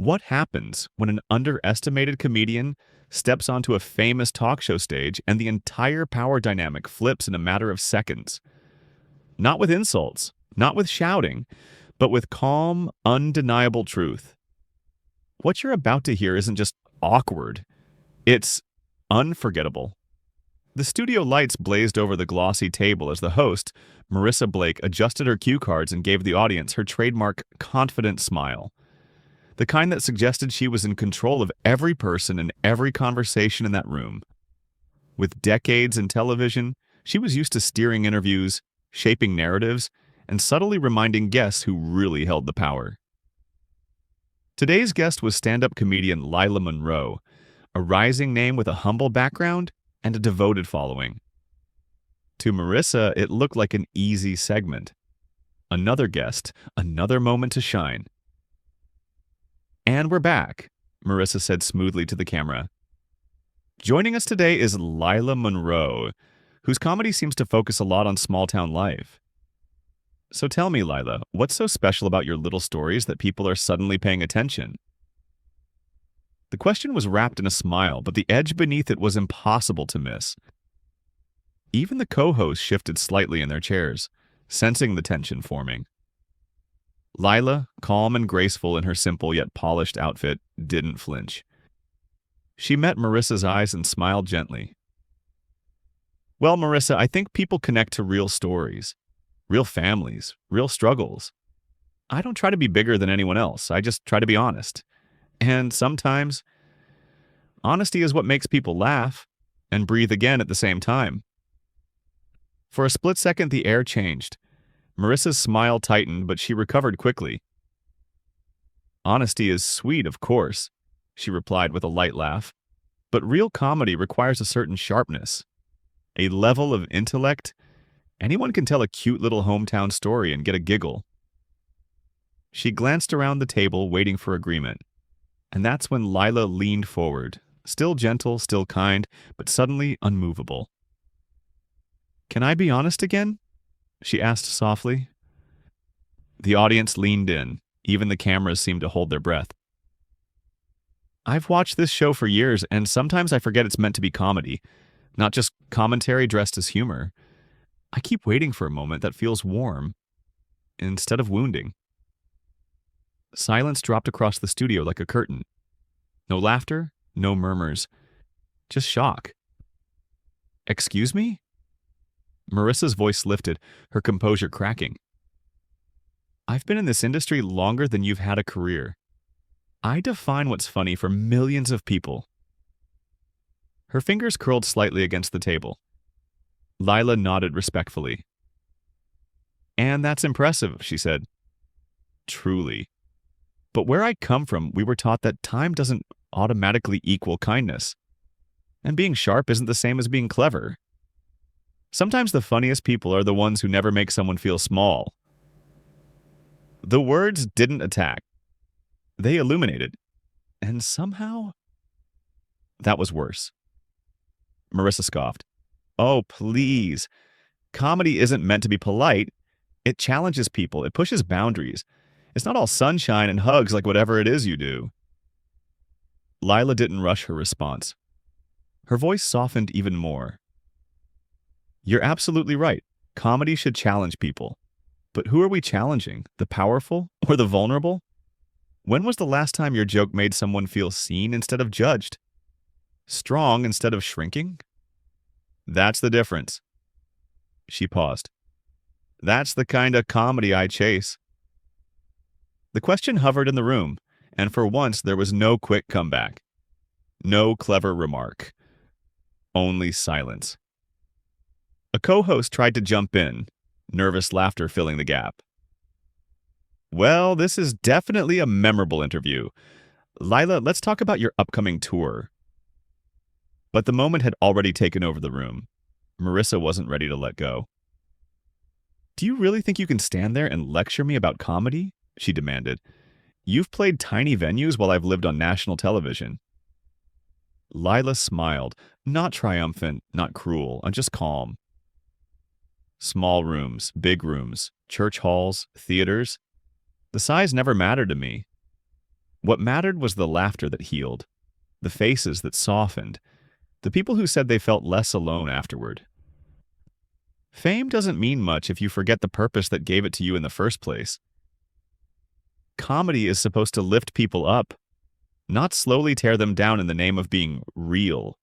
What happens when an underestimated comedian steps onto a famous talk show stage and the entire power dynamic flips in a matter of seconds? Not with insults, not with shouting, but with calm, undeniable truth. What you're about to hear isn't just awkward, it's unforgettable. The studio lights blazed over the glossy table as the host, Marissa Blake, adjusted her cue cards and gave the audience her trademark confident smile. The kind that suggested she was in control of every person and every conversation in that room. With decades in television, she was used to steering interviews, shaping narratives, and subtly reminding guests who really held the power. Today's guest was stand-up comedian Lila Monroe, a rising name with a humble background and a devoted following. To Marissa, it looked like an easy segment. Another guest, another moment to shine. And we're back, Marissa said smoothly to the camera. Joining us today is Lila Monroe, whose comedy seems to focus a lot on small-town life. So tell me, Lila, what's so special about your little stories that people are suddenly paying attention? The question was wrapped in a smile, but the edge beneath it was impossible to miss. Even the co-hosts shifted slightly in their chairs, sensing the tension forming. Lila, calm and graceful in her simple yet polished outfit, didn't flinch. She met Marissa's eyes and smiled gently. Well, Marissa, I think people connect to real stories, real families, real struggles. I don't try to be bigger than anyone else. I just try to be honest. And sometimes, honesty is what makes people laugh and breathe again at the same time. For a split second, the air changed. Marissa's smile tightened, but she recovered quickly. Honesty is sweet, of course, she replied with a light laugh. But real comedy requires a certain sharpness, a level of intellect. Anyone can tell a cute little hometown story and get a giggle. She glanced around the table, waiting for agreement. And that's when Lila leaned forward, still gentle, still kind, but suddenly unmovable. "Can I be honest again?" she asked softly. The audience leaned in. Even the cameras seemed to hold their breath. "I've watched this show for years, and sometimes I forget it's meant to be comedy, not just commentary dressed as humor. I keep waiting for a moment that feels warm, instead of wounding." Silence dropped across the studio like a curtain. No laughter, no murmurs, just shock. "Excuse me?" Marissa's voice lifted, her composure cracking. "I've been in this industry longer than you've had a career. I define what's funny for millions of people." Her fingers curled slightly against the table. Lila nodded respectfully. "And that's impressive," she said. "Truly. But where I come from, we were taught that time doesn't automatically equal kindness. And being sharp isn't the same as being clever. Sometimes the funniest people are the ones who never make someone feel small." The words didn't attack. They illuminated. And somehow, that was worse. Marissa scoffed. "Oh, please. Comedy isn't meant to be polite. It challenges people. It pushes boundaries. It's not all sunshine and hugs like whatever it is you do." Lila didn't rush her response. Her voice softened even more. "You're absolutely right. Comedy should challenge people. But who are we challenging? The powerful or the vulnerable? When was the last time your joke made someone feel seen instead of judged? Strong instead of shrinking? That's the difference." She paused. "That's the kind of comedy I chase." The question hovered in the room, and for once there was no quick comeback. No clever remark. Only silence. A co-host tried to jump in, nervous laughter filling the gap. "Well, this is definitely a memorable interview. Lila, let's talk about your upcoming tour." But the moment had already taken over the room. Marissa wasn't ready to let go. "Do you really think you can stand there and lecture me about comedy?" she demanded. "You've played tiny venues while I've lived on national television." Lila smiled, not triumphant, not cruel, just calm. Small rooms, big rooms, church halls, theaters. The size never mattered to me. What mattered was the laughter that healed, the faces that softened, the people who said they felt less alone afterward. Fame doesn't mean much if you forget the purpose that gave it to you in the first place. Comedy is supposed to lift people up, not slowly tear them down in the name of being real.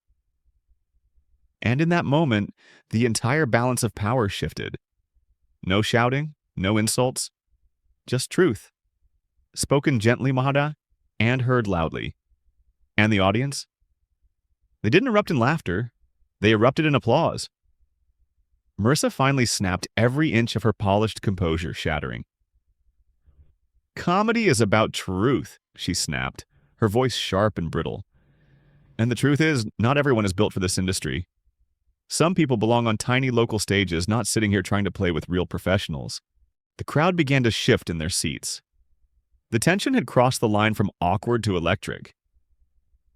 And in that moment, the entire balance of power shifted. No shouting, no insults, just truth. Spoken gently, Mahada, and heard loudly. And the audience? They didn't erupt in laughter. They erupted in applause. Marissa finally snapped, every inch of her polished composure shattering. Comedy is about truth, she snapped, her voice sharp and brittle. And the truth is, not everyone is built for this industry. Some people belong on tiny local stages, not sitting here trying to play with real professionals. The crowd began to shift in their seats. The tension had crossed the line from awkward to electric.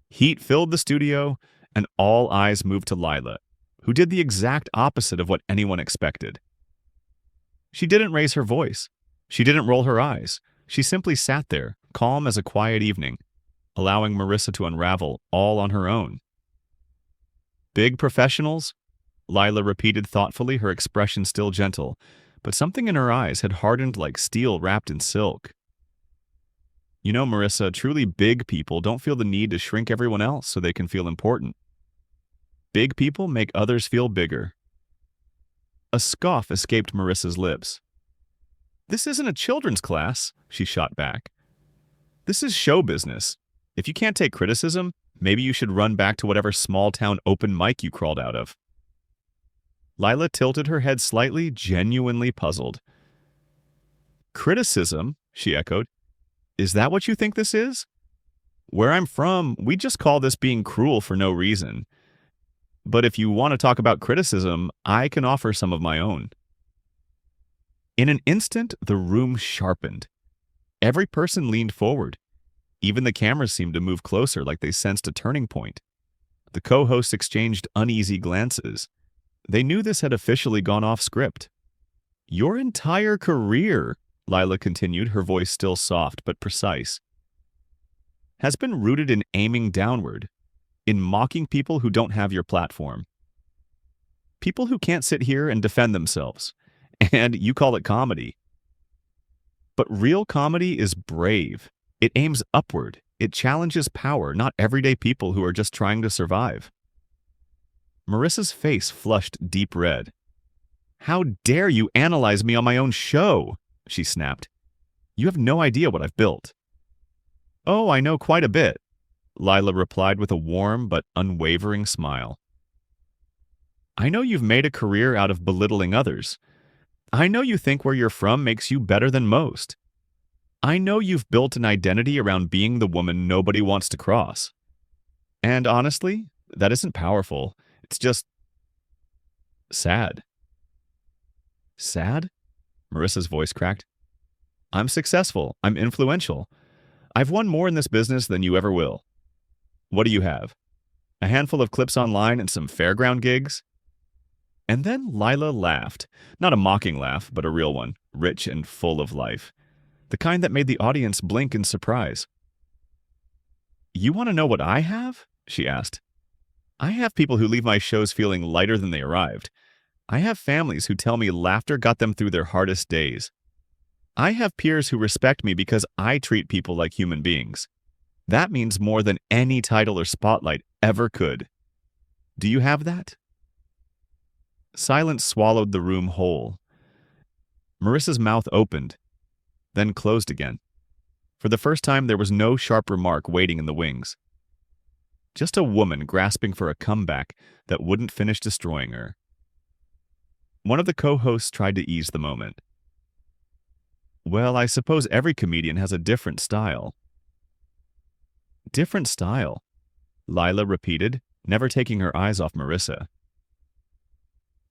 Heat filled the studio, and all eyes moved to Lila, who did the exact opposite of what anyone expected. She didn't raise her voice. She didn't roll her eyes. She simply sat there, calm as a quiet evening, allowing Marissa to unravel all on her own. Big professionals? Lila repeated thoughtfully, her expression still gentle, but something in her eyes had hardened like steel wrapped in silk. You know, Marissa, truly big people don't feel the need to shrink everyone else so they can feel important. Big people make others feel bigger. A scoff escaped Marissa's lips. This isn't a children's class, she shot back. This is show business. If you can't take criticism, maybe you should run back to whatever small-town open mic you crawled out of. Lila tilted her head slightly, genuinely puzzled. Criticism, she echoed. Is that what you think this is? Where I'm from, we just call this being cruel for no reason. But if you want to talk about criticism, I can offer some of my own. In an instant, the room sharpened. Every person leaned forward. Even the cameras seemed to move closer, like they sensed a turning point. The co-hosts exchanged uneasy glances. They knew this had officially gone off script. Your entire career, Lila continued, her voice still soft but precise, has been rooted in aiming downward, in mocking people who don't have your platform. People who can't sit here and defend themselves. And you call it comedy. But real comedy is brave. It aims upward. It challenges power, not everyday people who are just trying to survive. Marissa's face flushed deep red. How dare you analyze me on my own show? She snapped. You have no idea what I've built. Oh, I know quite a bit, Lila replied with a warm but unwavering smile. I know you've made a career out of belittling others. I know you think where you're from makes you better than most. I know you've built an identity around being the woman nobody wants to cross. And honestly, that isn't powerful. It's just sad. Sad? Marissa's voice cracked. I'm successful. I'm influential. I've won more in this business than you ever will. What do you have? A handful of clips online and some fairground gigs? And then Lila laughed. Not a mocking laugh, but a real one, rich and full of life. The kind that made the audience blink in surprise. You want to know what I have? She asked. I have people who leave my shows feeling lighter than they arrived. I have families who tell me laughter got them through their hardest days. I have peers who respect me because I treat people like human beings. That means more than any title or spotlight ever could. Do you have that? Silence swallowed the room whole. Marissa's mouth opened, then closed again. For the first time, there was no sharp remark waiting in the wings. Just a woman grasping for a comeback that wouldn't finish destroying her. One of the co-hosts tried to ease the moment. Well, I suppose every comedian has a different style. Different style, Lila repeated, never taking her eyes off Marissa.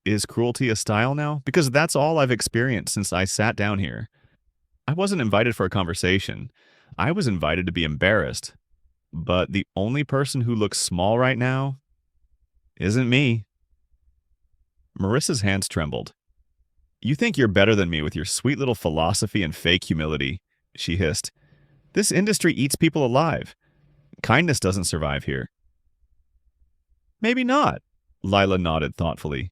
Is cruelty a style now? Because that's all I've experienced since I sat down here. I wasn't invited for a conversation. I was invited to be embarrassed. But the only person who looks small right now isn't me. Marissa's hands trembled. You think you're better than me with your sweet little philosophy and fake humility, she hissed. This industry eats people alive. Kindness doesn't survive here. Maybe not, Lila nodded thoughtfully.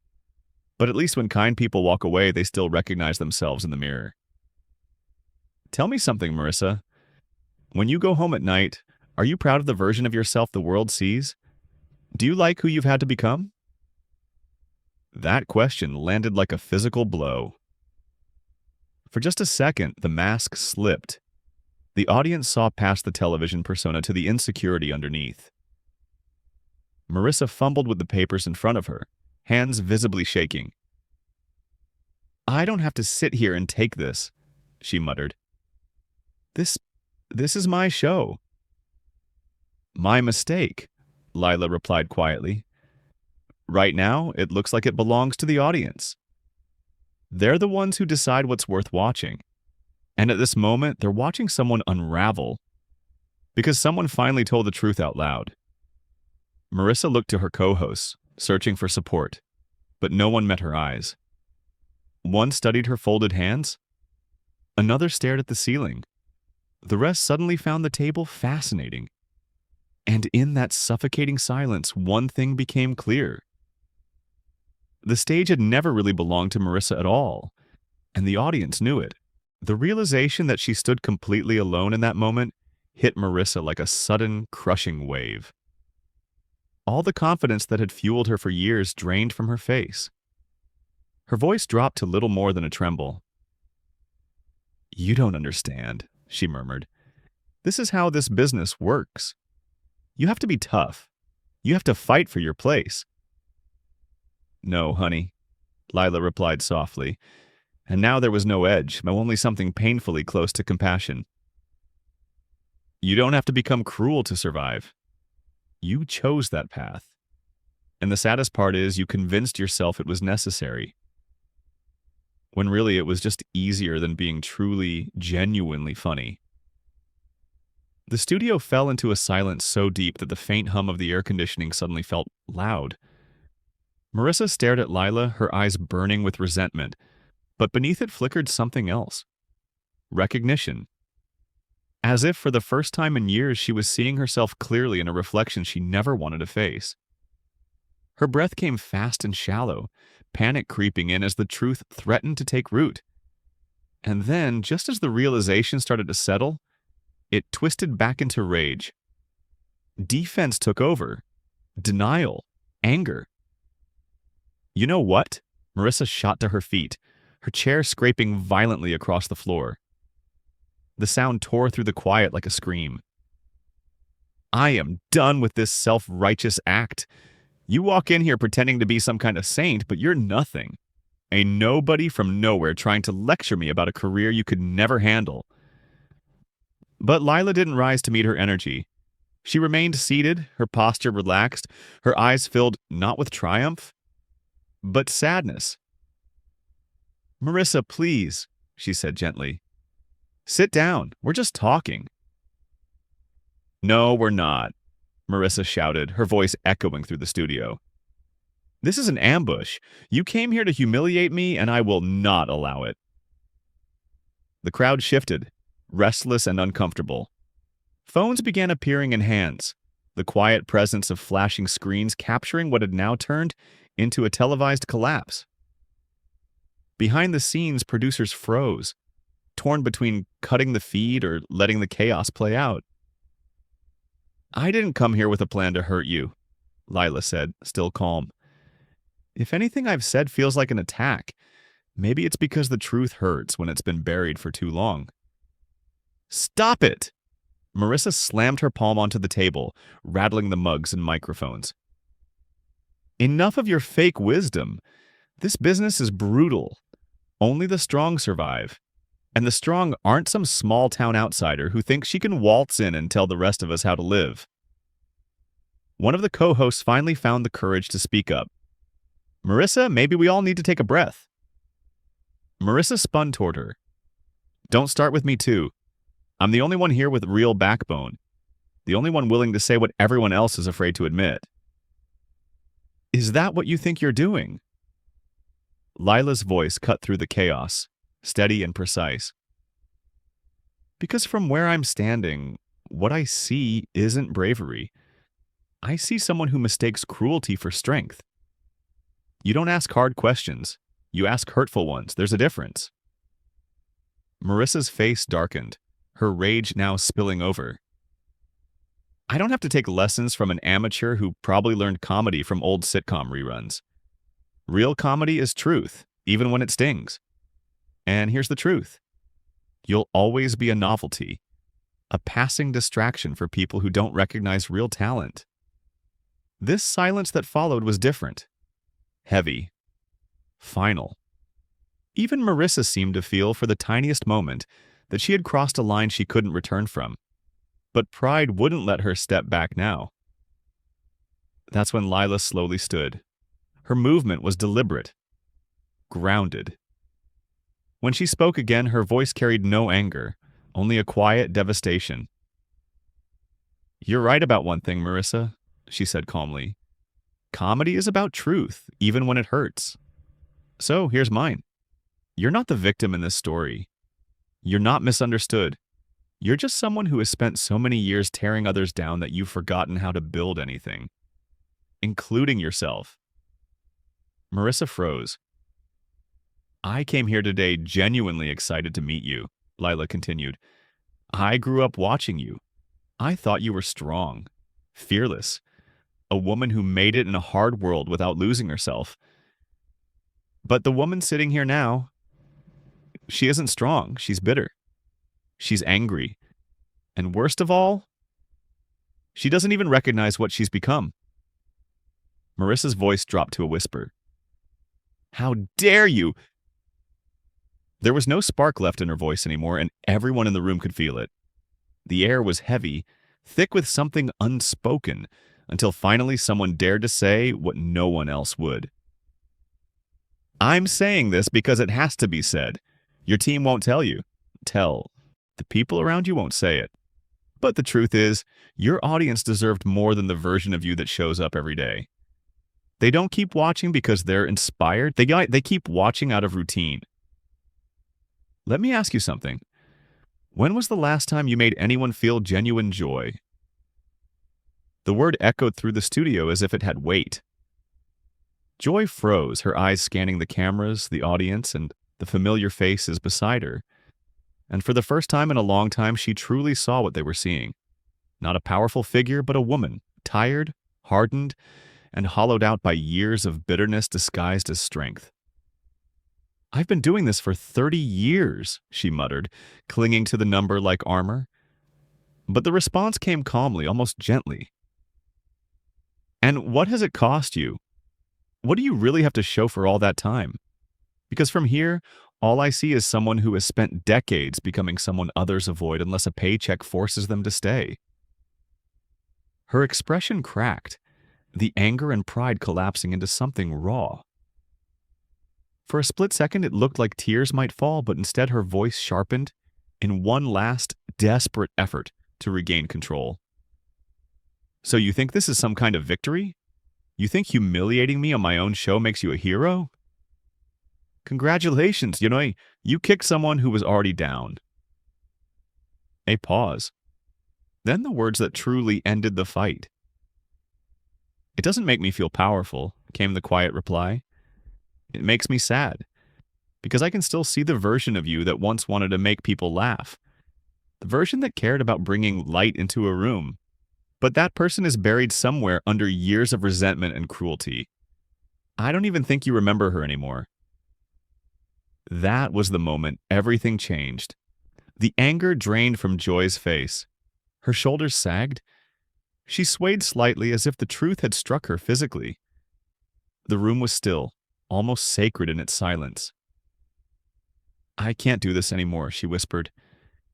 But at least when kind people walk away, they still recognize themselves in the mirror. Tell me something, Marissa. When you go home at night, are you proud of the version of yourself the world sees? Do you like who you've had to become? That question landed like a physical blow. For just a second, the mask slipped. The audience saw past the television persona to the insecurity underneath. Marissa fumbled with the papers in front of her, hands visibly shaking. I don't have to sit here and take this, she muttered. This is my show. My mistake, Lila replied quietly. Right now, it looks like it belongs to the audience. They're the ones who decide what's worth watching. And at this moment, they're watching someone unravel. Because someone finally told the truth out loud. Marissa looked to her co-hosts, searching for support, but no one met her eyes. One studied her folded hands. Another stared at the ceiling. The rest suddenly found the table fascinating. And in that suffocating silence, one thing became clear. The stage had never really belonged to Marissa at all, and the audience knew it. The realization that she stood completely alone in that moment hit Marissa like a sudden, crushing wave. All the confidence that had fueled her for years drained from her face. Her voice dropped to little more than a tremble. You don't understand, she murmured. This is how this business works. You have to be tough. You have to fight for your place. No, honey, Lila replied softly, and now there was no edge, but only something painfully close to compassion. You don't have to become cruel to survive. You chose that path. And the saddest part is you convinced yourself it was necessary. When really it was just easier than being truly, genuinely funny. The studio fell into a silence so deep that the faint hum of the air conditioning suddenly felt loud. Marissa stared at Lila, her eyes burning with resentment, but beneath it flickered something else. Recognition. As if for the first time in years she was seeing herself clearly in a reflection she never wanted to face. Her breath came fast and shallow, panic creeping in as the truth threatened to take root. And then, just as the realization started to settle, it twisted back into rage. Defense took over. Denial. Anger. You know what? Marissa shot to her feet, her chair scraping violently across the floor. The sound tore through the quiet like a scream. I am done with this self-righteous act. You walk in here pretending to be some kind of saint, but you're nothing. A nobody from nowhere trying to lecture me about a career you could never handle. But Lila didn't rise to meet her energy. She remained seated, her posture relaxed, her eyes filled not with triumph, but sadness. Marissa, please, she said gently. Sit down. We're just talking. No, we're not, Marissa shouted, her voice echoing through the studio. This is an ambush. You came here to humiliate me, and I will not allow it. The crowd shifted, restless and uncomfortable. Phones began appearing in hands, the quiet presence of flashing screens capturing what had now turned into a televised collapse. Behind the scenes, producers froze, torn between cutting the feed or letting the chaos play out. I didn't come here with a plan to hurt you, Lila said, still calm. If anything I've said feels like an attack, maybe it's because the truth hurts when it's been buried for too long. Stop it! Marissa slammed her palm onto the table, rattling the mugs and microphones. Enough of your fake wisdom. This business is brutal. Only the strong survive. And the strong aren't some small-town outsider who thinks she can waltz in and tell the rest of us how to live. One of the co-hosts finally found the courage to speak up. Marissa, maybe we all need to take a breath. Marissa spun toward her. Don't start with me too. I'm the only one here with real backbone. The only one willing to say what everyone else is afraid to admit. Is that what you think you're doing? Lila's voice cut through the chaos, steady and precise. Because from where I'm standing, what I see isn't bravery. I see someone who mistakes cruelty for strength. You don't ask hard questions. You ask hurtful ones. There's a difference. Marissa's face darkened, her rage now spilling over. I don't have to take lessons from an amateur who probably learned comedy from old sitcom reruns. Real comedy is truth, even when it stings. And here's the truth. You'll always be a novelty, a passing distraction for people who don't recognize real talent. This silence that followed was different. Heavy. Final. Even Marissa seemed to feel for the tiniest moment that she had crossed a line she couldn't return from. But pride wouldn't let her step back now. That's when Lila slowly stood. Her movement was deliberate, grounded. When she spoke again, her voice carried no anger, only a quiet devastation. "You're right about one thing, Marissa," she said calmly. "Comedy is about truth, even when it hurts. So here's mine. You're not the victim in this story. You're not misunderstood. You're just someone who has spent so many years tearing others down that you've forgotten how to build anything, including yourself." Marissa froze. "I came here today genuinely excited to meet you," Lila continued. "I grew up watching you. I thought you were strong, fearless, a woman who made it in a hard world without losing herself. But the woman sitting here now, she isn't strong. She's bitter. She's angry. And worst of all, she doesn't even recognize what she's become." Marissa's voice dropped to a whisper. "How dare you!" There was no spark left in her voice anymore, and everyone in the room could feel it. The air was heavy, thick with something unspoken, until finally someone dared to say what no one else would. "I'm saying this because it has to be said. Your team won't tell you. The people around you won't say it. But the truth is, your audience deserved more than the version of you that shows up every day. They don't keep watching because they're inspired. They keep watching out of routine. Let me ask you something. When was the last time you made anyone feel genuine joy?" The word echoed through the studio as if it had weight. Joy froze, her eyes scanning the cameras, the audience, and the familiar faces beside her. And for the first time in a long time, she truly saw what they were seeing. Not a powerful figure, but a woman, tired, hardened, and hollowed out by years of bitterness disguised as strength. "I've been doing this for 30 years, she muttered, clinging to the number like armor. But the response came calmly, almost gently. "And what has it cost you? What do you really have to show for all that time? Because from here, all I see is someone who has spent decades becoming someone others avoid unless a paycheck forces them to stay." Her expression cracked, the anger and pride collapsing into something raw. For a split second, it looked like tears might fall, but instead her voice sharpened in one last, desperate effort to regain control. "So you think this is some kind of victory? You think humiliating me on my own show makes you a hero? Congratulations, you kicked someone who was already down." A pause. Then the words that truly ended the fight. "It doesn't make me feel powerful," came the quiet reply. "It makes me sad, because I can still see the version of you that once wanted to make people laugh, the version that cared about bringing light into a room. But that person is buried somewhere under years of resentment and cruelty. I don't even think you remember her anymore." That was the moment everything changed. The anger drained from Joy's face. Her shoulders sagged. She swayed slightly as if the truth had struck her physically. The room was still, almost sacred in its silence. "I can't do this anymore," she whispered,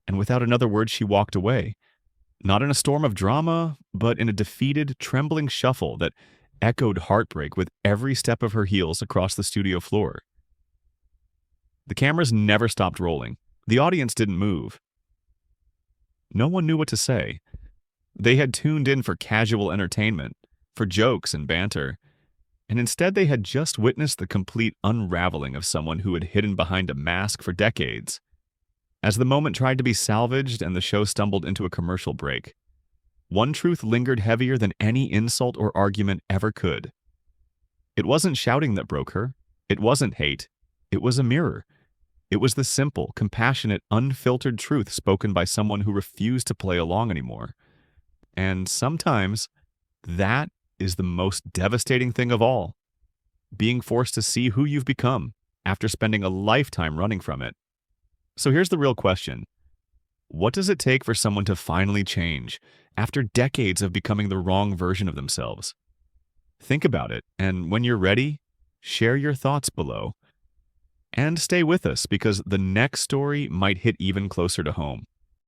and without another word she walked away. Not in a storm of drama, but in a defeated, trembling shuffle that echoed heartbreak with every step of her heels across the studio floor. The cameras never stopped rolling. The audience didn't move. No one knew what to say. They had tuned in for casual entertainment, for jokes and banter, and instead they had just witnessed the complete unraveling of someone who had hidden behind a mask for decades. As the moment tried to be salvaged and the show stumbled into a commercial break, one truth lingered heavier than any insult or argument ever could. It wasn't shouting that broke her. It wasn't hate. It was a mirror. It was the simple, compassionate, unfiltered truth spoken by someone who refused to play along anymore. And sometimes, that is the most devastating thing of all. Being forced to see who you've become after spending a lifetime running from it. So here's the real question. What does it take for someone to finally change after decades of becoming the wrong version of themselves? Think about it, and when you're ready, share your thoughts below. And stay with us because the next story might hit even closer to home.